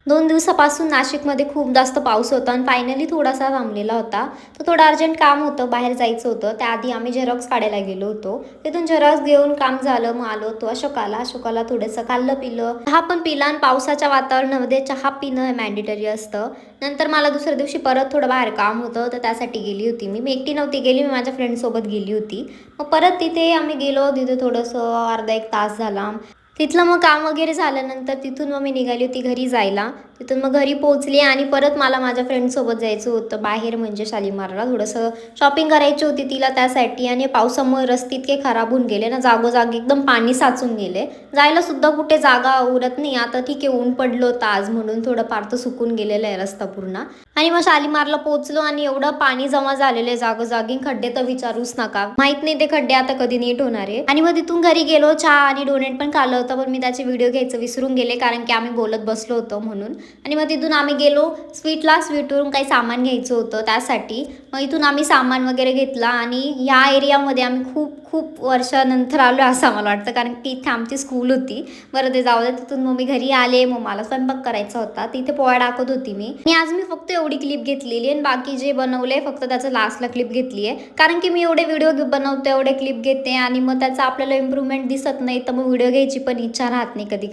2 दिवसापासून नाशिकमध्ये खूप जास्त पाऊस होता आणि फायनली थोडासा थांबलेला होता. तर थोडं अर्जंट काम होतं, बाहेर जायचं होतं. त्याआधी आम्ही झेरॉक्स काढायला गेलो होतो. तिथून झेरॉक्स घेऊन काम झालं. मग आलो होतो अशोकाला थोडंसं खाल्लं-पिलं. चहा पण पिला आणि पावसाच्या वातावरणामध्ये चहा पिणं हे मॅन्डेटरी असतं. नंतर मला दुसऱ्या दिवशी परत थोडं बाहेर काम होतं, तर त्यासाठी गेली होती मी. मी एकटी नव्हती गेली, मी माझ्या फ्रेंडसोबत गेली होती. मग परत तिथे आम्ही गेलो. तिथे थोडंसं अर्धा 1 तास झाला. तिथलं मग काम वगैरे झाल्यानंतर तिथून मग मी निघाली होती घरी जायला. तिथून मग घरी पोहोचली आणि परत मला माझ्या फ्रेंडसोबत जायचं होतं बाहेर म्हणजे शालीमारला. थोडंसं शॉपिंग करायची होती तिला त्यासाठी आणि पावसामुळे रस्ते इतके खराब होऊन गेले ना, जागोजागी एकदम पाणी साचून गेले. जायला सुद्धा कुठे जागा उरत नाही. आता ठीक आहे ऊन पडलं होतं आज म्हणून थोडंफार तर सुकून गेलेलं आहे रस्ता पूर्ण. आणि मग शालीमारला पोहोचलो आणि एवढं पाणी जमा झालेलं आहे जागोजागी, खड्डे तर विचारूच नका. माहित नाही ते खड्डे आता कधी नीट होणार आहे. आणि मग तिथून घरी गेलो, चहा आणि डोनेट पण खाल्लं होतं, पण मी त्याचे व्हिडिओ घ्यायचं विसरून गेले कारण की आम्ही बोलत बसलो होतो म्हणून. आणि मग तिथून आम्ही गेलो स्वीटवरून काही सामान घ्यायचं होतं त्यासाठी. मग इथून आम्ही सामान वगैरे घेतला आणि ह्या एरियामध्ये आम्ही खूप खूप वर्षानंतर आलो असं मला वाटतं, कारण की इथे आमची स्कूल होती. बरं ते जाऊ दे. तिथून मग मी घरी आले. मग मला स्वयंपाक करायचा होता. तिथे पोळ्या टाकत होती मी. आणि आज मी फक्त एवढी क्लिप घेतलेली आणि बाकी जे बनवले फक्त त्याचं लास्टला क्लिप घेतली आहे, कारण की मी एवढे व्हिडिओ बनवते, एवढे क्लिप घेते आणि मग त्याचा आपल्याला इम्प्रूव्हमेंट दिसत नाही, तर मग व्हिडिओ घ्यायची पण इच्छा राहत नाही. कधी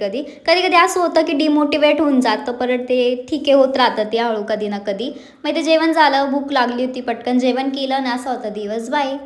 कधी असं होतं की डिमोटिवेट होऊन जातं. परत ते ठीक आहे होत राहतं ते हळू कधी ना कधी. मग ते जेवण झालं, भूक लागली होती, पटकन जेवण केलं आणि असं होतं दिवस. बाय.